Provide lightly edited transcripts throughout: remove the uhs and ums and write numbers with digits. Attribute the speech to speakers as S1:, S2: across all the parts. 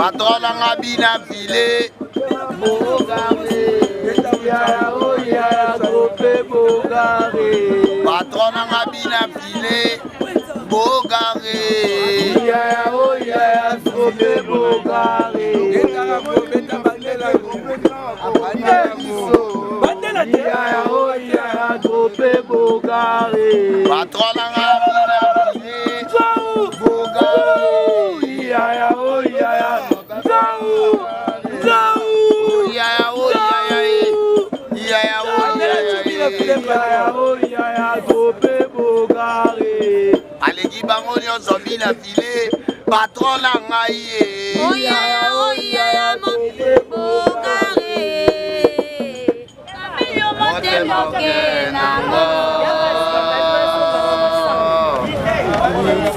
S1: Patron nanga bina file Patron nanga bina file Bogare Patron nanga Aleki bango nyonso bina file patron na ngai ye oya bogare kamilio motemoke nango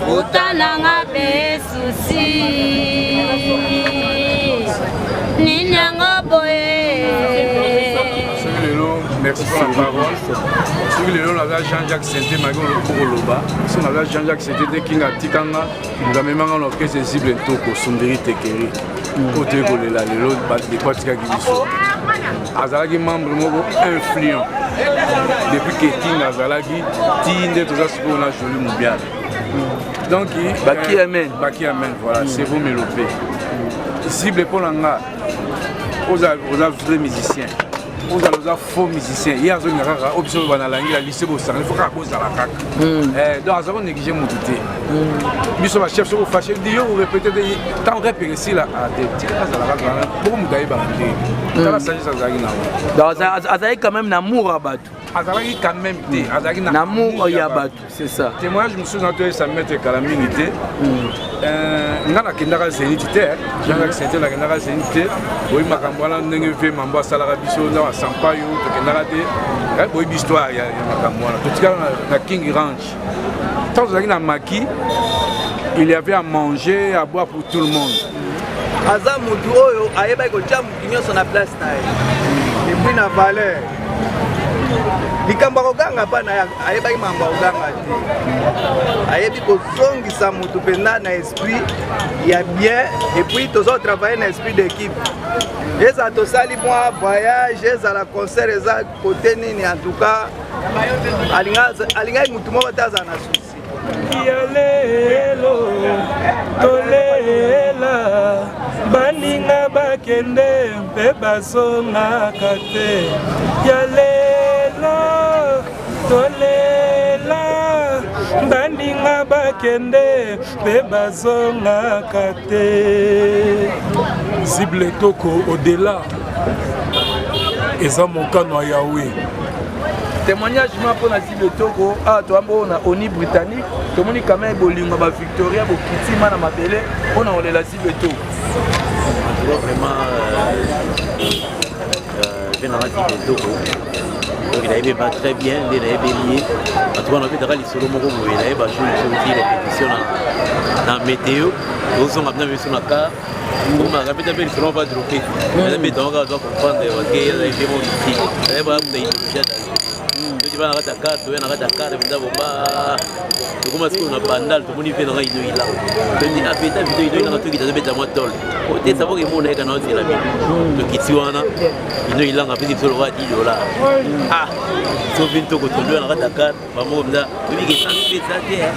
S1: futa nanga pe susi ninyango boye.
S2: Merci pour la parole. Si vous voulez, on a Jean-Jacques Sainté, Mago Loba. Si on a Jean-Jacques Sainté, Kinga Tikanga, nous avons même un orchestre sensible Toko, Sumbiri Tekeri. Côté Golela, les lots de Kwatika Gibiso. Azalagi membre influent. Depuis que Kinga Azalagi, Tinde, tout ça, c'est qu'on a joli Moubial. Donc,
S3: Baki Amen,
S2: voilà, c'est vous mélopé. Cible pour l'anga, aux vrais musiciens. Vous avez des faux musiciens. Il y a des gens qui ont été lycée, il faut que vous ayez donc, nous avons négligé mon douté. Nous sommes chefs, nous fâchés. Nous répétons, tant répéter ici, là, beaucoup de
S3: gens ont quand même l'amour à battre.
S2: Azalaki quand même
S3: l'amour à battre, c'est ça.
S2: Témoignage, je me suis entendu ça mettre calamité. Nana kendaka zénité, Jean-Jacques Sainté na kendaka zénité. Boy makambala ndenge fe mambo salara biso na sampayo to kendaka te. Boy histoire ya makambala. To tika na King Ranch. Tant que na Maki, il y avait à manger, à boire pour tout le monde.
S3: Aza mutu oyo ayeba ko jamu kinyo na place na ye. Et puis na valeur. Likamba koganga pa na ayeba imamba oganga te. Ayebi ko songisa mutu penda na esprit ya bien et puis toujours travailler na esprit d'équipe. Eza to sali moi voyage, eza la concert, eza côté nini en tout cas alinga mutu mo bataza na souci.
S4: Yalelo tolela baninga bakende mpe bazongaka te yalelo tolela baninga bakende mpe bazongaka te. Zible Toko au-delà eza mokano ya Yahweh.
S3: Témoignage pour la Zible Toko, toi on a ONI britannique, tout le monde quand même bolingo ba Victoria bo kiti mana mabele, on a la Zible Toko.
S5: Vraiment je n'ai pas Zible Toko. Donc il a aimé pas très bien, il a aimé lié. En tout cas on a vu dans les solos moko il a aimé jouer une répétition dans météo. Nous sommes maintenant sur la carte. On a répété les solos pas droguer. Mais donc on doit comprendre que il a aimé mon ici. Il a aimé tu vas dans ta carte, tu vas dans ta carte, tu vas tu commences à faire bandal, tu vas faire dans une île là. Tu dis ah putain vidéo dans tout qui t'a fait moi tol. Tu sais savoir que mon est dans la vie. Donc ici on a une île là on a payé $10. Ah, sauf une toco tu vas dans ta carte, maman comme ça, tu dis que ça fait ça tiens.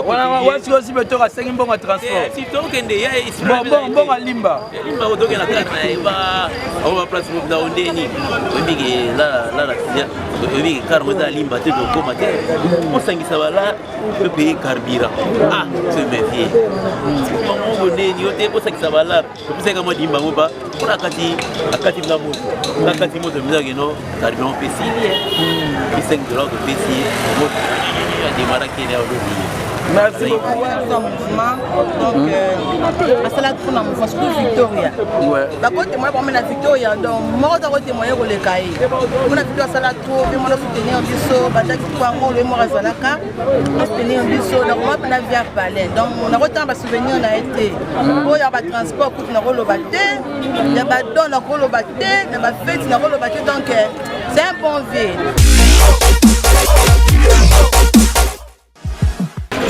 S3: Voilà, voici aussi le tour à 5 bons transport.
S5: Si tu as des
S3: bon à Limba.
S5: Limba au tour de la carte, on va placer dans le déni. Tu dis que là oui, car on a l'imbaté de combattre. On s'en ça va là, le pays carburant. Ah, c'est méfier. On est nioté pour ça que ça va là. Pour ça que moi dis pas, pour la cati la moto. La cati moto me dit non, carburant pécile. $5 de pécile. Des maraquis là aujourd'hui.
S3: Merci beaucoup.
S6: Donc, la salade pour la mouvance Victoria.
S3: Ouais.
S6: D'abord, moi, pour la Victoria, donc, moi, je vais témoigner pour les cahiers. On a vu la salade trop, mais moi, je soutenir un biseau, batak, poiron, le mort à Zalaka, on soutenir un biseau, donc, moi, on a vu à Palais. Donc, on a autant de souvenirs, on a été. Il y a des transports, il y a des rolobatés, il y a des dons, il y a des rolobatés, il y a des fêtes, il y a des rolobatés, donc, c'est un bon ville.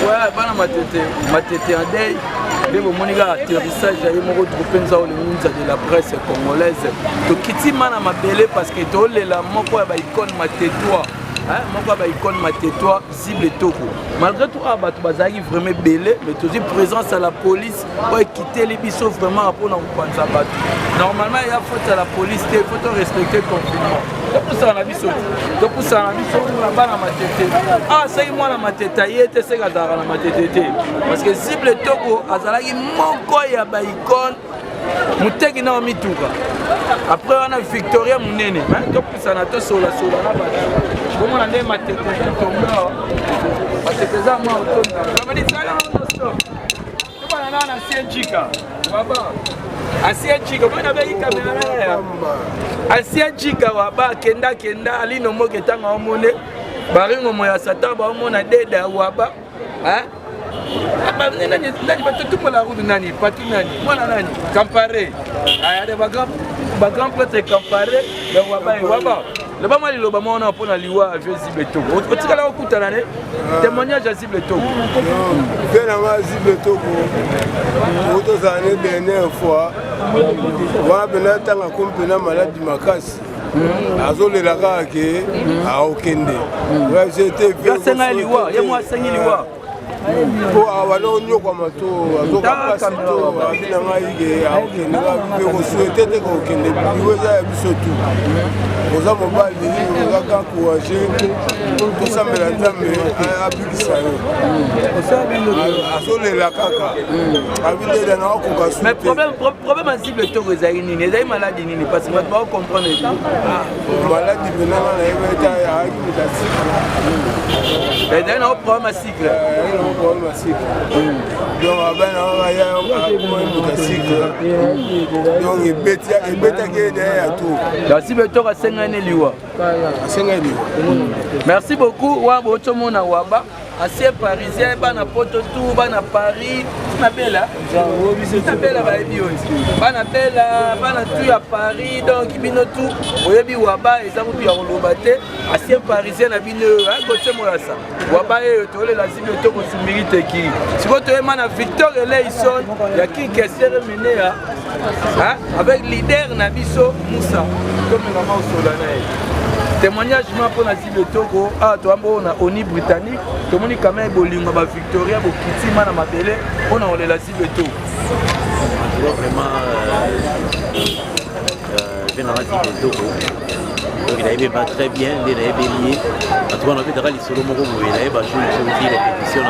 S3: Ouais, bana matete en deuil. nde bomoni kaka atterrissage aye moko tropenza oyo lemunza de la presse congolaise tokitima na mabele parce que tolela moko ya baicone matetoire moko ya baicone matetoire Zible Toko malgré tout a bato bazalaki vraiment belé mais tozwi présence à la police oyo ekiteli biso vraiment mpona kopanza bato normalement ya faute à la police te faut to respecter confinement topusana na biso na bana matete soki mwana matete aye te seki azalaka na matete te parce que Zible Toko azalaki moko ya baicone muteki na mituka après wana Victoria munene topusana tosolasola na bato bomona nde matete tombea matete za mwa otonda tobana na ancien chika waba ancien chika bana beki kamera ya ancien chika waba kenda alino moke tanga omone baringo moya satan ba omona deda waba nani batotumola rudu nani patu nani mwana nani Campare ade bagrand prêtre Campare waba loba mwa liloba mwana mpona liwa avie Zible Toko otikala okutana ne témoignage ya Zible Toko
S7: mpe nanga Zible Toko otozala ne dernière fois wana mpena ntanga ko mpena maladi makasi azolela kaka ke aokende
S3: asenga liwa ye mwa asengi liwa
S7: po awana onyokwa mato azokapasi to abi na ngai ke aokende mpe kosuete te kokende liwo eza ya biso tu oza mobali ozaka encourage tosambela nzambe abikisa yo azolela kaka abindela na okoka su
S3: mais problème ya Zible Toko ezali nini ezali maladi nini parce que bato baocomprendre
S7: maladi penanga nayeba eta ayaki moto asikla
S3: ezali na problème ya cycle
S7: problème à cycle. Donc, moto asikla donc ebetaki derrière tout
S3: Zible Toko asengani liwa merci beaucoup wa botomona waba ancien parisien bana poto tout bana Paris nabela bayebi bana tout ya Paris donc bino tout oyebi waba eza kutu ya koloba te ancien parisien na bino kotemoyasa waba eyo tolela Zible Toko sumbiri teki sikoyo toyema na Victor Eleison ya kinkesere menea avec leader na biso Moussa tomengama osola na ye témoignage pour la Zible Toko na ONU britannique tomoni quand même bolingo ba Victoria bokitima na mabele on a la Zible Toko
S5: vraiment je n'ai pas dit Toko donc il avait pas très bien il avait lié en tout cas on a fait des solo moko il avait pas joué répétition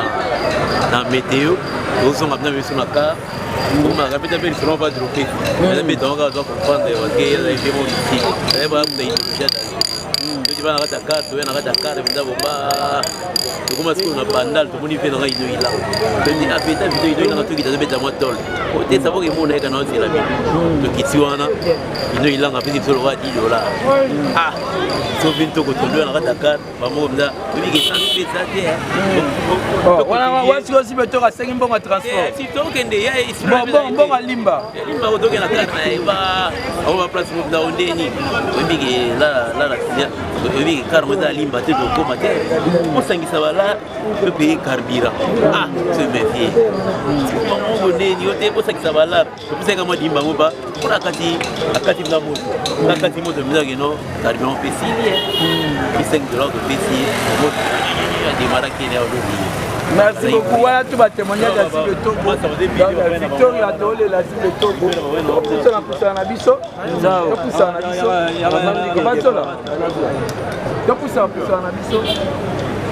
S5: dans météo nous on a bien vu sur la carte on a répété bien sur on va dropper mais donc on doit comprendre parce qu'il y a des gens ici il va tu vas dans ta carte, tu vas dans ta carte, tu vas bomba. Tu commences à faire un bandal, tu vas faire un ino ila. Tu dis ah putain vidéo ino ila tu qui t'as fait moi tol. O te sabo que mon nègre non c'est la vie. Tu quittes wana ino ila ngapi tu solo va $10. Ah, so vient to ko tu dans ta carte, ba mo mda. Tu dis que ça c'est ça te.
S3: Wana wasi aussi beto ka 5 mbongo transport.
S5: Si to kende ya
S3: bon limba.
S5: Limba ko to ke na carte ba. On va place mo da ondeni. Tu dis que la oui, car moi dans l'imbaté de commater, on s'engage là, le pays carburant. Ah, c'est métier. Comment on est, on est pour ça que ça va là. Pour ça que moi dis pas, pour la cati la moto, la cati moto, mais non, carburant pessi, qui $5 de pessi, des maraquis là aujourd'hui.
S3: Merci beaucoup. Voilà tout va témoigner de la Zible Toko. Victoria Dole, la Zible Toko. Pousse en abisso. Pousse en abisso. Pousse en abisso.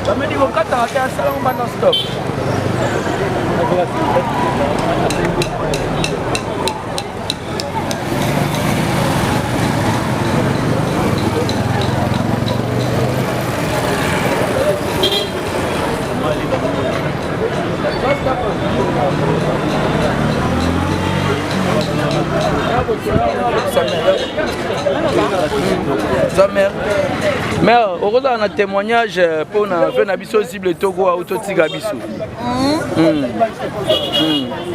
S3: Ça me dit qu'on a un salon non-stop. Mère, au regard d'un témoignage pour un abisso cible Togo à Autotiga Bisso.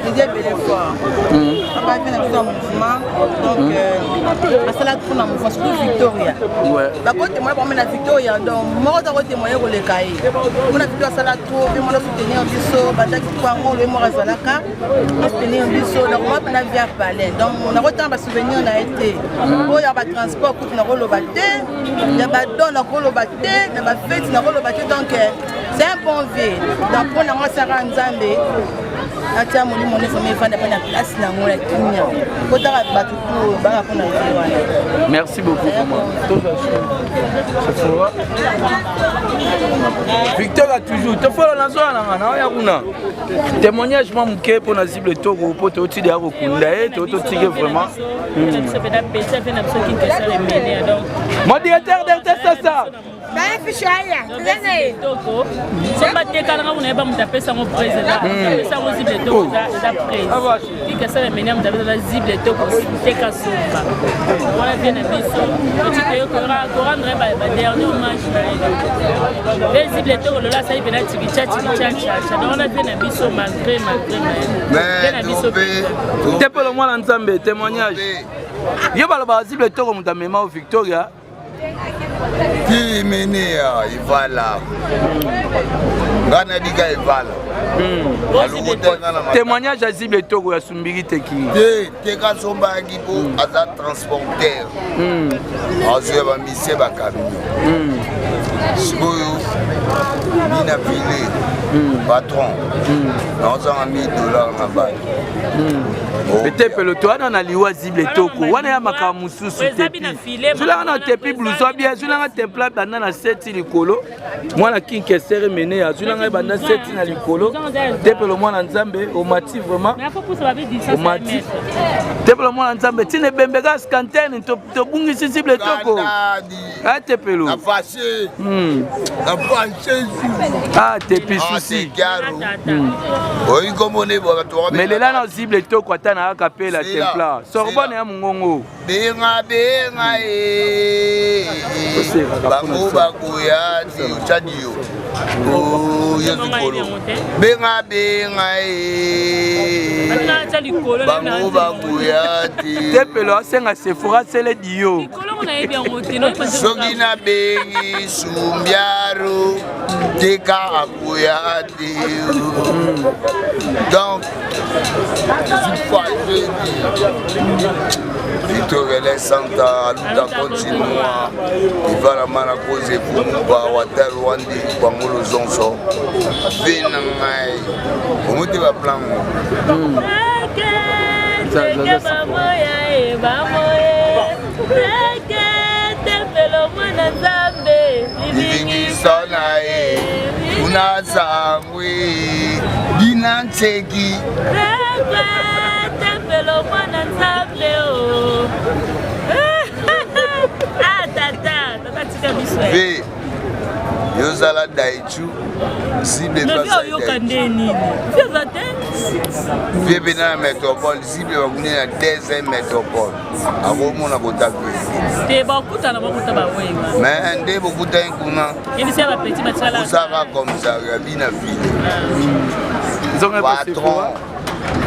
S6: L'idée est belle fois. On va faire un mouvement. Donc, la salle pour la mouvement sur Victoria. Par contre, moi, pour la Victoria, donc, moi, je vais témoigner pour les cahiers. On a fait la salle trop, mais moi, je soutenir un bisso, Badak Kwango, le Mora Zalaka. On soutenir un bisso, donc, on va faire via Palais. Donc, on a autant de souvenirs, on a été. Il y a des transports, il y a des rolobatés, il y a des dons, il y a des rolobatés, il y a des fêtes, il y a des rolobatés. Donc, c'est un bon ville. Donc, pour nous, c'est un Nzambe. Atia moli moni famille fana pena place na ngora kinya. Kota batu ko banga pona wana.
S3: Merci beaucoup maman. Victor a toujours te follow na zona na ya kuna. Témoignage moi muke pour na cible Togo pour te otidi ya kokunda to otigi vraiment. Mon directeur d'RTS ça.
S6: Ben fichaya. Tene.
S8: Toko. C'est pas te kala ngona ba mutape sa mo président. Ça vous cible Toko da président. Qui que ça le menem da cible Toko te ka somba. Voilà bien biso. Tu te ko rendre ba dernier match. Les cible Toko là ça il venait tikicha. Donc on a bien biso malgré.
S1: Mais
S3: t'es pas le moins ensemble témoignage. Yo ba ba cible Toko mutamema au Victoria.
S1: Qui mené à Ivala? Gana diga Ivala.
S3: Témoignage à Zible Togo à Sumbiri Teki.
S1: Teka somba gibo aza transporteur. Azuye ba mise ba camion. Sikoyo mina file patron. Nous avons $1000 na bali.
S3: Peut-être le toit dans la liwa Zible Toko. Wana ya makamusu tepi. Zula na tepi blouson bien, zula na templa bana na 7 likolo. Mwana kinke sere mené à zula na bana 7 na likolo. Tepe le mwana nzambe au mati vraiment. Au mati. Tepe le mwana nzambe tine bembega scantene to bungi Zible Toko. Ah tepe lo.
S1: Na fâché. Na fâché.
S3: Ah tepi souci.
S1: Oui comme on est bon toi.
S3: Mais là na Zible Toko atana akapela templa. Sorbonne ya mungongo.
S1: Benga bango bakoya chadio o yesu kolo benga bango bakoya
S3: tepelo asenga sefora sele dio
S1: soki na bengi sumbiaro teka akoya te donc Victoria les Santa aluta continua ivala mana cause kumba water wandi kwangolo zonso vina ngai omuti ba plan una sangwe dinantseki
S8: Tempelo mwana nzambe o. Ah tata tika biso.
S1: Ve yozala daichu Zible
S8: pasa yokandeni. Fizate.
S1: Ve bena métropole Zible bakuni na deuxième métropole. Akomona kotapi.
S8: Te bakuta na bakuta ba wenga.
S1: Mais nde bokuta kuna.
S8: Yeni sema petit machala.
S1: Usaka comme ça bina fille.
S3: Patron.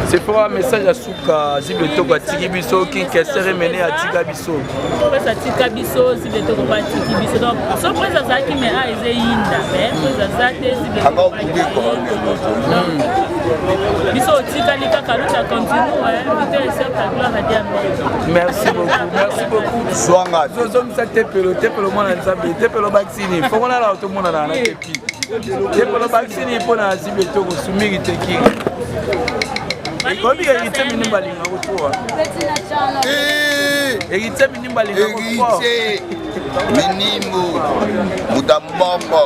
S3: C'est pour un message à Souka, Zible Togo à Tikibiso, qui est mené à Tigabiso.
S8: À Tigabiso, Zible Togo à Tikibiso. Donc, son président qui me a été Inda, mais président
S3: merci beaucoup, merci beaucoup.
S1: Soanga.
S3: Nous sommes le monde ensemble, le vaccine. Il faut qu'on ait tout le monde dans la tepi. Le vaccine pour la Zible Togo, Soumiri Teki. Héritier
S1: Minimbo Mutambombo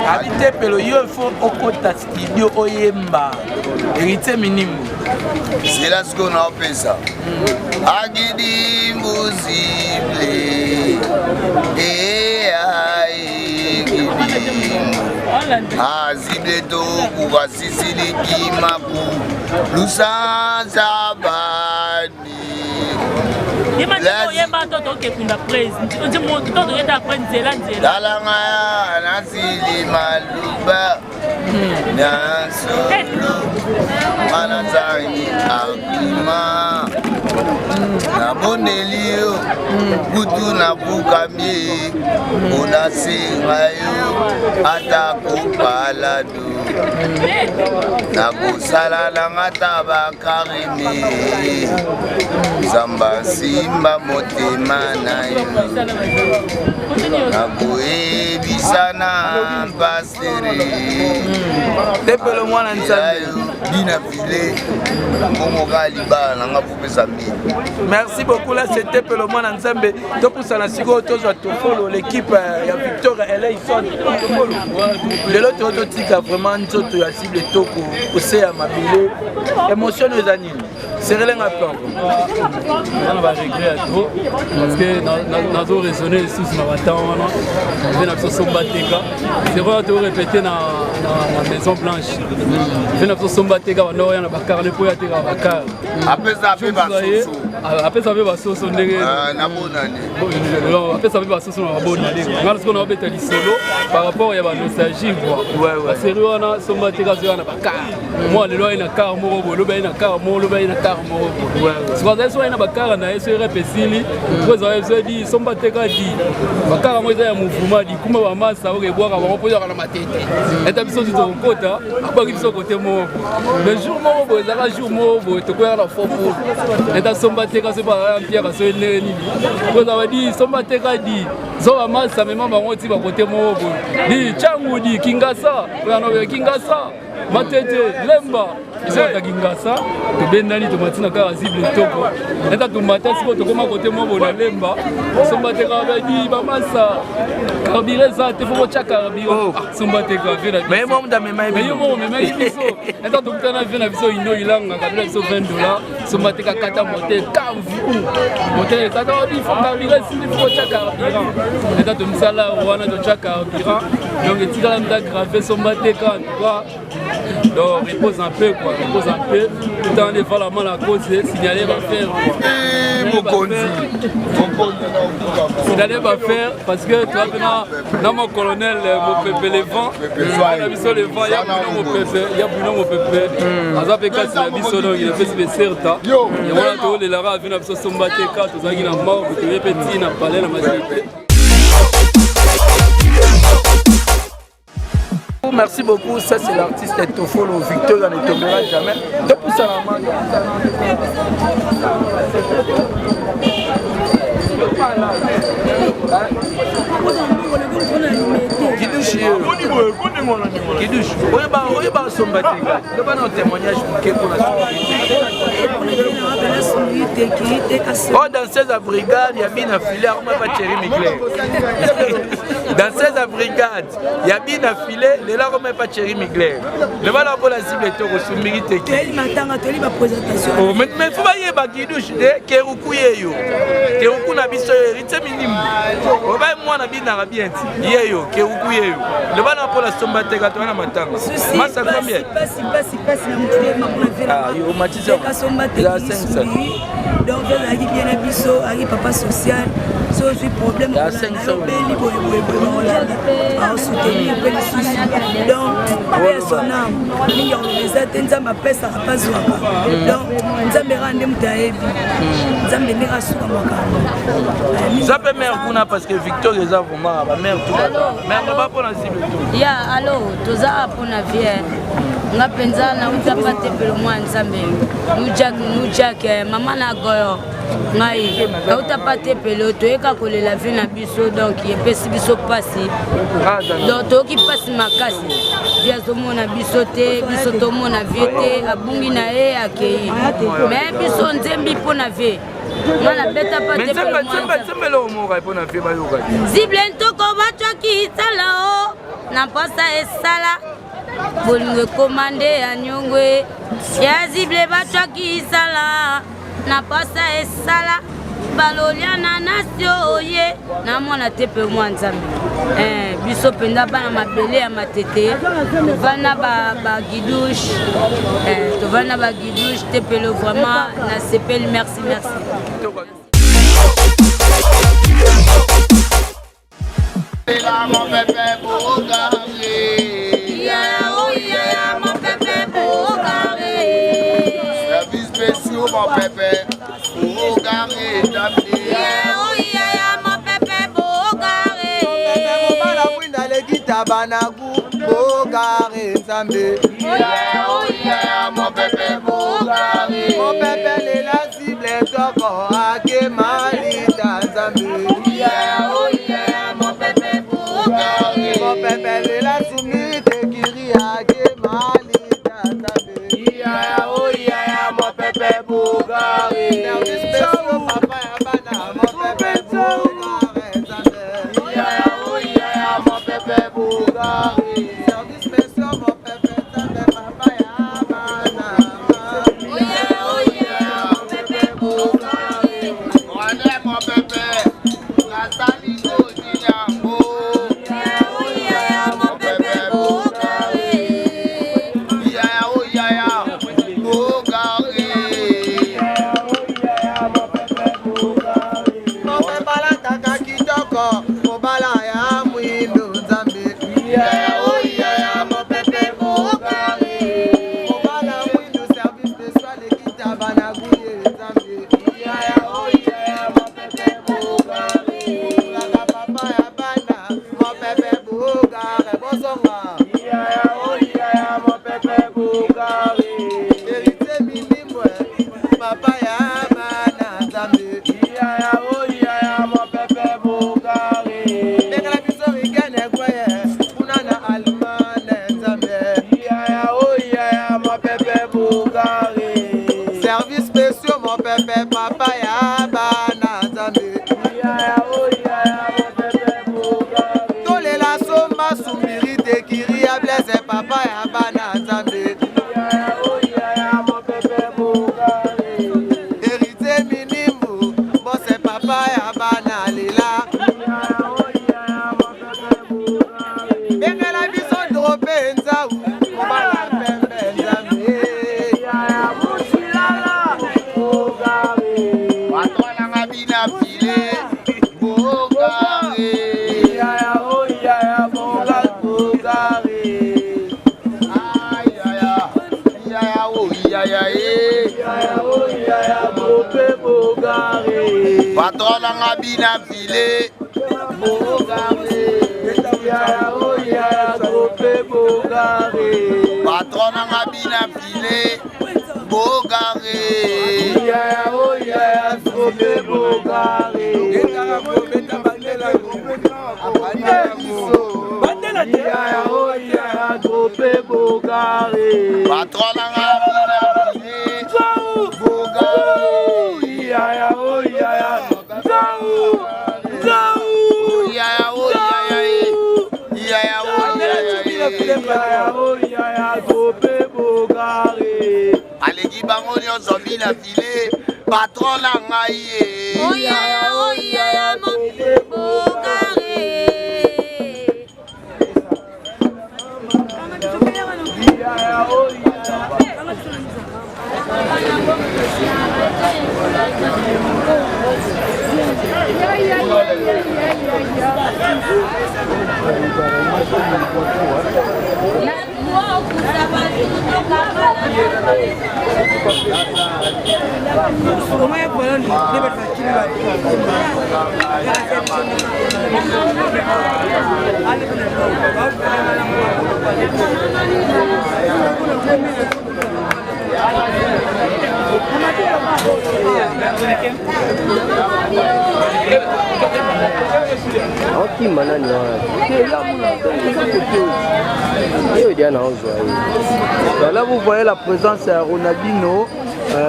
S3: Habité pelo yo faut okota studio oyemba Héritier Minimbo
S1: c'est là ce qu'on a fait ça Agidi Zible Zible Togo kwa Sisili Kimaku Lusanza Bani Dalangaya nasili maluba Nasulu Manazangi Aklima Nabonelio Kutu Nabukamie Unasingayo Atakupaladu Nabusala Langata Bakarimi Zamba Simba Motema Nayo Naboe Bisana Pastere
S3: Tepelo mwana nzambe
S1: Bina File Momoka Liba Nanga Poupesa Mi.
S3: Merci beaucoup, là c'était Tepelo mwana nzambe. Donc pour ça na siko tozo tofolo l'équipe ya Victor elle est son. Le lot auto tika vraiment nzoto ya cible toko ose ya mabile. Émotion aux animes. C'est rien à prendre.
S4: On va regretter trop parce que nous avons raisonné sous ma bataille. On a fait Sombateka. C'est vrai de répéter dans la Maison Blanche. On a fait Sombateka. On a fait Bakar. On a fait Bakar.
S1: Après ça, après ça,
S4: après ça, après ça, on a fait on a fait solo par rapport à la nostalgie. La série on a Sombateka. On a Bakar. Moi, le loin il y a car moro, le bain il y a car moro, le bain il y a car. C'est pour ça que na bakara na eso repesili ko za eso di somba teka di bakara mo za ya mouvement di kuma ba masa o ke boaka ba poza kana matete eta biso zo kota ba biso côté mo le jour mo bo za ka jour mo bo to ko ya na fofu eta somba teka se ba pia ka so ne ni ko za ba di somba teka di zo ba masa mema ba ngoti ba côté mo bo di changu di kingasa ya no kingasa matete lemba Isaka Kingasa, to Benani to Matina Karazib Toko, et à tout matin, si tu commences à côté moi, on a lemba, Sombate Kavadi, Bamasa, Kabireza, te faut chaque Carabio, Sombate Kavada. Mais moi, dans mes mains, mais moi, mais et à tout temps, on a vu ça, il a $20, Sombate Kata monter, Kavu, monter, Kata, il faut Kabireza, il faut chaque Carabio, et à tout Msala, on a de chaque Carabio, donc il tire la grave, Sombate Kata, donc repose un peu quoi, repose un peu, tout en levant la main à cause, signaler va faire quoi. Signaler va faire parce que tu as dans mon colonel, mon pépé les vents, on a vu sur les vents, il y a mon pépé, il y a mon pépé, à Zapeka c'est la vie sonore, il a fait ce certa, et voilà tous les lara viennent à se sombater quand tout ça qui n'a mort, vous devez petit, n'a pas l'air la majorité.
S3: Merci beaucoup, ça c'est l'artiste Tofolo, Victor, on ne tombera jamais. Depuis ça, Kidouche, oui, bah, son bâtiment. Le bon témoignage pour dans 16 brigades, il y a bien affilé, on va pas Thierry Migler. Dans 16 brigades, il y a bien affilé, les là, on va pas Thierry Migler. Le bon pour la cible est au sous-mérité. Mais il faut pas y avoir Kidouche, Keroukou Yeyo. Keroukou n'a biso hérité minimum. On va moi n'a bien bien. Yeyo, Keroukou Yeyo. Le bon pour la sombate katwana matanga. Massa combien? Ah, yo matisa. La 500.
S9: Donc il y a bien biso, il papa social. So j'ai problème
S3: la 500.
S9: À soutenir peu les soucis. Donc avec son âme, il y a les atteindre ma paix ça pas zoaka. Donc nzambe rande mutaebi. Nzambe ne rasuka makamba.
S3: Ça peut mère kuna parce que Victor les a vraiment ba mère tout. Mais on va pas cible tout.
S10: Ya allo, toza pona vie. Nga penza na utapate pelo mwa nzambe. Nujak mama na goyo. Ngai na utapate pelo toyeka kolela vie na biso donc yepesi biso pasi. Donc toki pasi makasi. Via zomona biso te, biso tomona vie te, abungi na e akei. Mais biso nzembi pona vie. Mana beta pate pelo mwa.
S3: Nzembe lo mo ka pona vie ba yoka.
S10: Ziblento ko bachoki sala o. Na pasa esala. Bolingo commandé à Nyongwe. Ya zible bachoki sala. Na pasa esala. Balolia na nasio ye. Na mwana tepe mwa nzambe. Biso penda bana mabele ya matete. Tovana ba guidouche. Tovana ba guidouche tepelo vraiment na sepel merci.
S1: mon pépé Bogaré.
S10: Mon pépé Bogaré.
S1: Service spéciaux mon pépé Bogaré.
S10: Mon pépé Bogaré.
S3: Banagu Bogaré Nzambe.
S1: Mon pépé Bogaré.
S3: Mon pépé Lela cible toko ake malita Nzambe.
S10: Mon pépé Bogaré.
S3: Mon pépé Lela sumite kiri ake malita Nzambe.
S1: Mon pépé Bogaré.
S3: Papa ya bana mon pépé Bogaré Nzambe.
S1: Mon pépé Bogaré.
S3: Service spécial mon pépé Nzambe papa ya bana.
S10: Mon pépé Bogaré.
S1: Mon pépé, la saligo Dinyango.
S10: Mon pépé Bogaré.
S1: Bogaré.
S3: Mon pépé la taka kitoko mobala ya mwindo Nzambe.
S10: Mon pépé Bogaré.
S3: Mobala mwindo service spécial ekita banaguye Nzambe.
S1: Mon pépé Bogaré.
S3: Laka papa ya bana mon pépé Bogaré bosonga.
S1: Mon pépé Bogaré.
S3: Hérité minimwe papa ya bana Nzambe.
S1: Mon pépé Bogaré.
S3: Bekala biso igane kweye kunana almane Nzambe.
S1: Mon pépé Bogaré.
S3: Service spéciaux mon pépé papa ya bana Nzambe. Tolela somba sumbiri tekiri ya blesse papa ya bana Nzambe. Hérité minimbu bose papa ya bana lela. Bengela biso drope nzau mobala pembe Nzambe.
S1: Patron na bina file Bogaré. Patron na bina file Bogaré. Patron na bina file Bogaré. Patron na Aleki bango nyonso bina file patron na ngai ye.
S10: Mon pépé Bogaré.
S3: Là vous voyez la présence à Ronaldinho,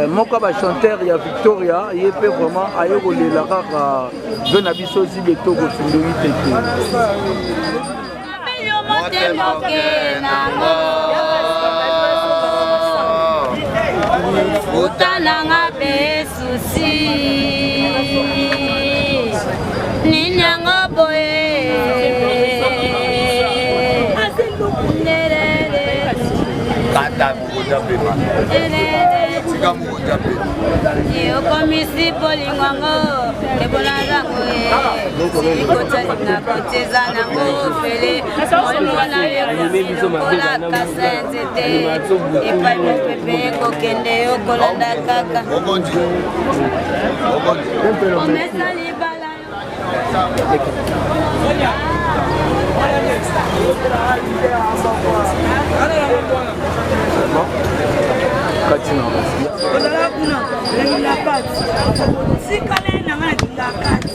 S3: mon chanteur il y a Victoria, il est vraiment ailleurs les lara Venabiso Zibeto Gosundui Tete.
S10: Utananga be susi ninyanga boye
S1: Kata buda bema. likambo kojape
S10: okomisi bolingwango ebolazango silikotalinga koteza nango fele omona yekolaka senzete epai mopepe kokende yokolanda kaka omesa libala
S9: ozala kuna langila kati sikale nanga nakinga kati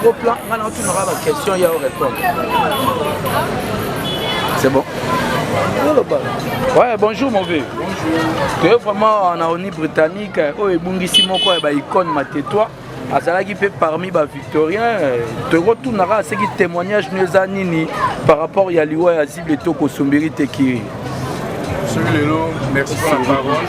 S3: Gros plan, maintenant tu n'auras pas de questions, il y a aux répondre. C'est bon? Ouais, bonjour mon vieux. Bonjour. Tu es vraiment en Aoni britannique, oh et Bungisi Moko et Icône Matétois. À cela qui fait parmi les Victoriens, tu retourneras à ce qui témoignage nous a nini par rapport à Yaliwa et à Zible Toko Sumbiri Tekiri.
S2: Merci pour la parole.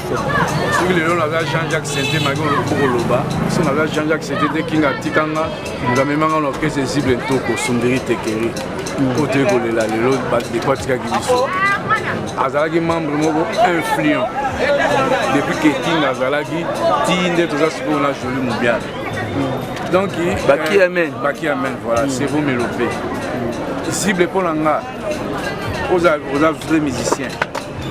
S2: Celui de l'eau, Jean-Jacques Sainté, Magolo Loba. Si on a Jean-Jacques Sainté, Kinga Tikanga, nous avons même l'orchestre Zible Toko Sumbiri Tekiri. Côté de la Lelo, des Kwatika Gibiso. Azalagi membre influent. Depuis que King Azalagi, Tinde, tout ça, c'est pour la jolie mondiale. Donc,
S3: Baki Amen.
S2: Baki Amen, voilà, c'est vous mélopé. Cible pour l'anga, aux vrais musiciens.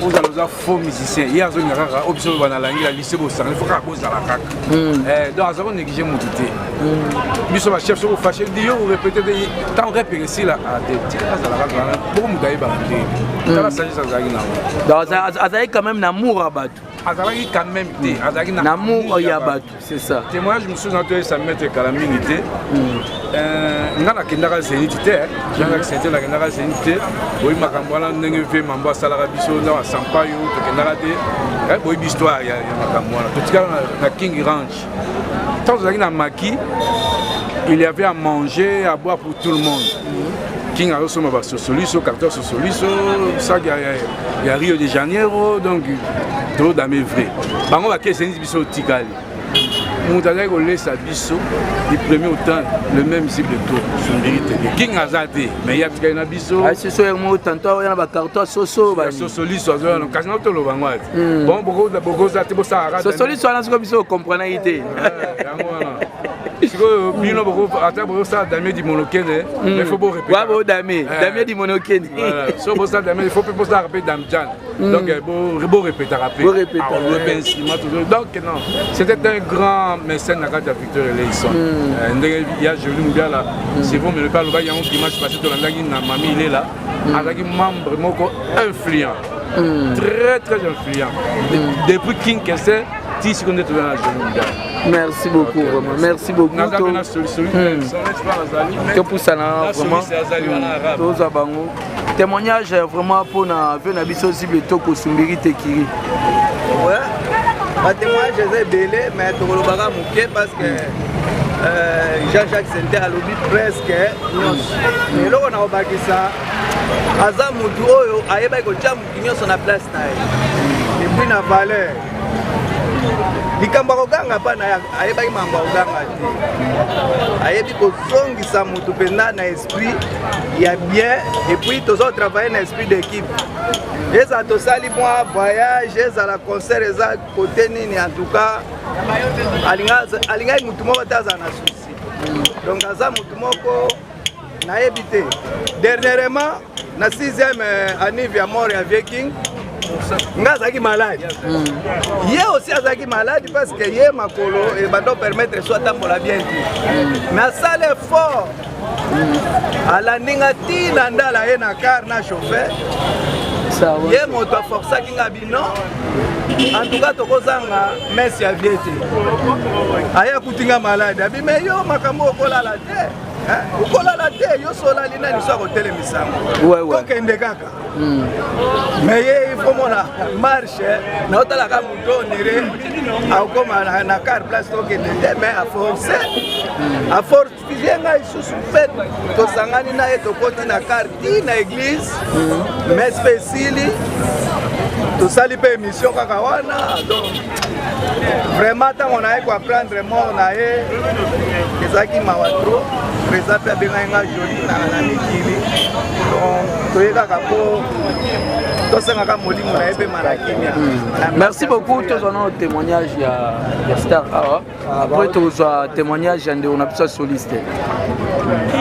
S2: Vous avez des faux musiciens. Il y a des options dans la langue, il y a des lycées il faut que la CAC. Donc, ça va négliger mon douté. Nous sommes chefs sur le fâché. Vous répétez, tant répéter ici, là, beaucoup de
S3: gens quand même l'amour à battre.
S2: Azalaki quand même été.
S3: L'amour y a battu, c'est ça.
S2: Témoignage, je me suis entendu ça mettre calamité. Ngana kendaka zénité, Jean-Jacques Sainté la kendaka zénité. Oui, ma campagne n'engage fait mambo salara biso na sampayo to kendaka te. Oui, histoire ya ma campagne. Tout cas na King Ranch. Tant que na Maki, il y avait à manger, à boire pour tout le monde. King a reçu ma socialiso, caractère socialiso, ça il y a Rio de Janeiro, donc trop d'amis vrai. Par contre, la question biso tikali. Mon talent est laisse à biso, du premier au temps, le même cible de tout, sur une vérité. King a zaté, mais il y a des gens biso.
S3: Ah, c'est ça, moi, tantôt, il y a un caractère soso.
S2: Socialiso, quasiment tout le monde. Bon, beaucoup zaté, beaucoup ça.
S3: Socialiso, on a ce que biso comprend idée.
S2: Bino beaucoup attends beaucoup ça Damien di Monokene il faut beau répéter.
S3: Ouais Damien di Monokene.
S2: So beau ça Damien il faut pas ça répéter Damjan. Donc beau répéter rappeler.
S3: Beau répéter.
S2: Donc non, c'était un grand mécène à Gata Victor Eleison. Il y a joli mondial là. C'est bon mais le pas le gars il y a un dimanche passé dans la na mamie il est là. Avec membre moko influent. Très très influent. Depuis King Kessé si on est dans la joli mondial.
S3: Merci beaucoup, vraiment. Merci beaucoup. Témoignage vraiment pour la biso Zible Toko Sumbiri Tekiri.
S11: Ouais, le témoignage est belé, mais tu le bagarre mouquet parce que Jean-Jacques Sainté a lobby presque. Mais là, on a obaki ça. Azam Moutou, Ayeba Gocham, qui est sur la place. Et puis, la valeur.
S3: likambo akoganga pana ayebaki mambo akoganga te ayebi kozongisa motu mpenza na esprit ya bien epuis tozotravaille na esprit d'équipe ezala tosali mwa voyage ezala concert eza kote nini en tout cas alingaki motu moko te azala na susi donc aza motu moko nayebi te dernièrement na 6e anniv ya mort ya Viking nga azalaki malade ye aussi azalaki malade parce que ye makolo ebanda permettre so atambola bien te mais asala effort alandinga ntina ndala ye na car na chauffeur ye moto aforçaki nga bino en tout cas tokozanga mesi ya vie te aye akutinga malade abime yo makambo okolala te okolala te yo solali nani so akotelemisango kokende kaka mais ye ifo mona marche naotalaka moto onire akokoma na car place tokende te mais afortifie ngai susu mpe tosangani na ye tokoti na car ti na église mais mpe esili tosali mpe émission kaka wana donc vraiment ntango naye koapprendre mort na ye ezalaki mawa tro présa mpe abengai nga joli na mikili donc toye kaka mpo tosengaka molimo na ye mpe malakimia.
S12: Merci beaucoup tozwana o témoignage ya star awa après tozwa témoignage ya ndeko na biso soliste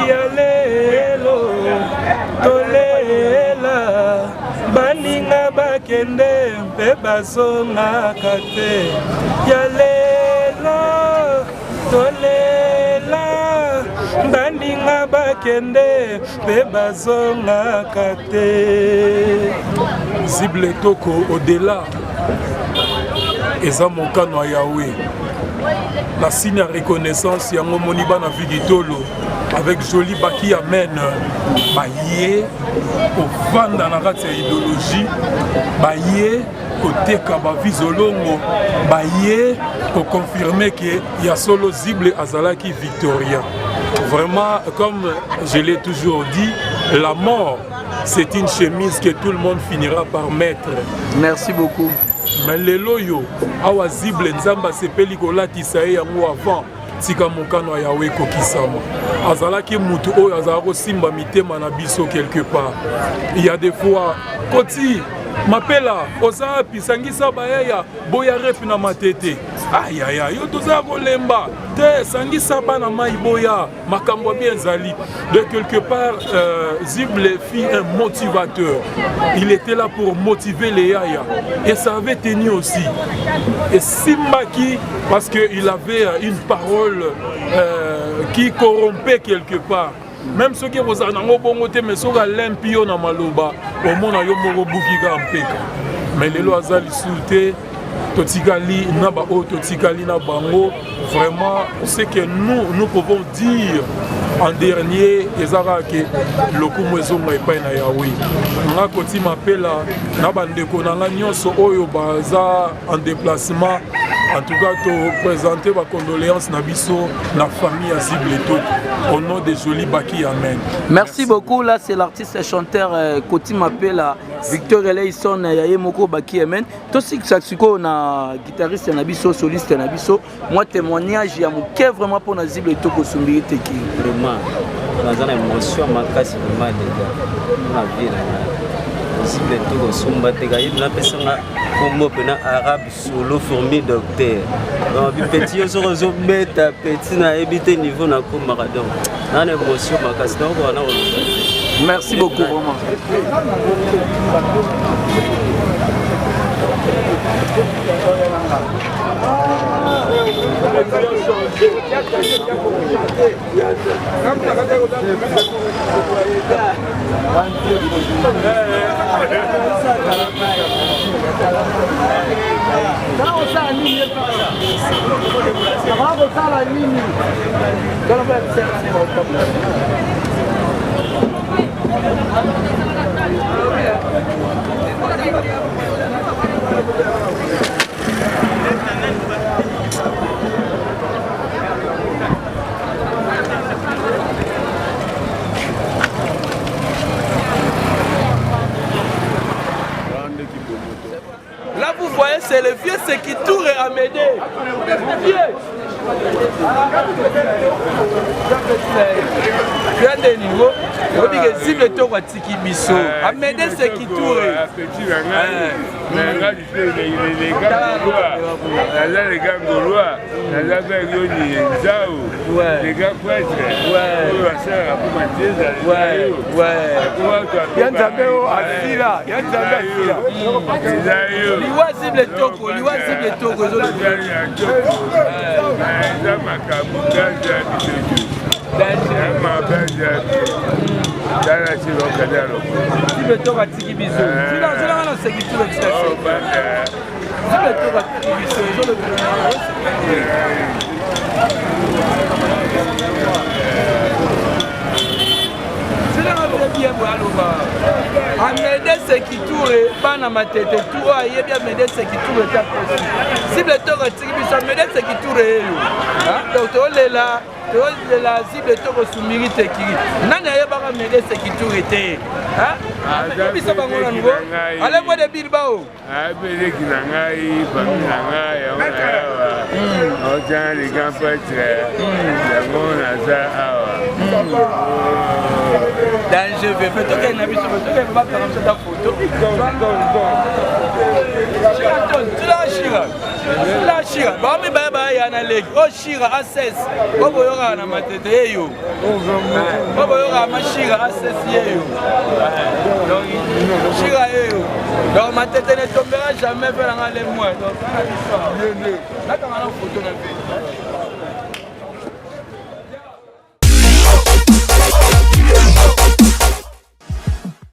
S13: ya lelo tolela baninga bakende mpe bazongaka te ya lelo tolela baninga bakende mpe bazongaka te.
S14: Zible Toko au-delà eza mokano ya Yahweh la signe ya reconnaissance yango moniba na Vigitolo avec Joli Baki Amen baye ovanda na kati ya idéologie baye koteka bavizolongo baye koconfirmer que ya solo Zible azalaki victorien. Vraiment, comme je l'ai toujours dit, la mort c'est une chemise que tout le monde finira par mettre.
S12: Merci beaucoup.
S14: Mais les loyaux, awa Zible nzamba sepeli kolatisa ye yango avant tika mokano ya Yahweh kokisama. Azalaki mutu oyo azalako simba mitema na biso quelque part. Il y a des fois koti mapela oza pisangisa bayaya boya rep na matete. Aïe aïe aïe, yo toza kolemba te sangisa bana mai boya makambo bien zali. De quelque part Zible fit un motivateur. Il était là pour motiver les yaya et ça avait tenu aussi. Et Simbaki parce qu'il avait une parole qui corrompait quelque part. Même ceux qui vous ont bongoté mais ceux qui l'empio na maloba au monde yo moko bukika mpeka. Mais les lois azali souté totikali na ba o totikali na bango vraiment c'est que nous pouvons dire en dernier ezaka ke lokumu ezonga epai na Yahweh. Nga koti mapela na bandeko na nga nyonso oyo baza en déplacement. En tout cas, te présenter ma condoléance na biso na famille à Zible Toko au nom de Joli Baki Amen.
S12: Merci beaucoup. Là, c'est l'artiste et chanteur Koti Mapela Victor Eleison Yaye Moko Baki Amen. Tosi Saksiko na guitariste na biso soliste na biso. Moi témoignage ya moke vraiment pour na Zible Toko Sumbiri Teki.
S5: Vraiment, dans une émotion makasi vraiment déjà. Na vie na Zible Toko Sumba Teka na pesanga comme pena arabe solo fourmi docteur. Donc petit yo so mettre petit na éviter niveau na ko maradon. Na émotion makasi na ko na.
S12: Merci beaucoup vraiment.
S3: Là vous voyez c'est le vieux Sekitoure
S12: Amédée. Viens de niveau. On dit que si le tour a tiki biso. Amédée c'est qui tourne.
S15: Les gars gaulois, les gars Zao, les gars prêtres,
S12: Amédée c'est qui tourne, pas dans ma tête, tout a bien Amédée c'est qui tourne. Si le tour est Amédée c'est qui tourne. Donc là, la cible est au soumiri qui n'a pas Amédée c'est qui tourne. Allez moi de Bilbao.
S15: Amédée qui n'a pas les grands prêtres,
S12: je vais faire tout un avis sur le truc, je vais pas faire cette photo. Tu l'as Chira. La Chira. Bah mais bah y a un leg. Oh Chira à 16. Oh boyora na matete yo. Oh boyora ma Chira à 16 yo. Donc Chira yo. Donc ma tête ne tombera jamais vers les mois. Donc là quand on a une photo dans le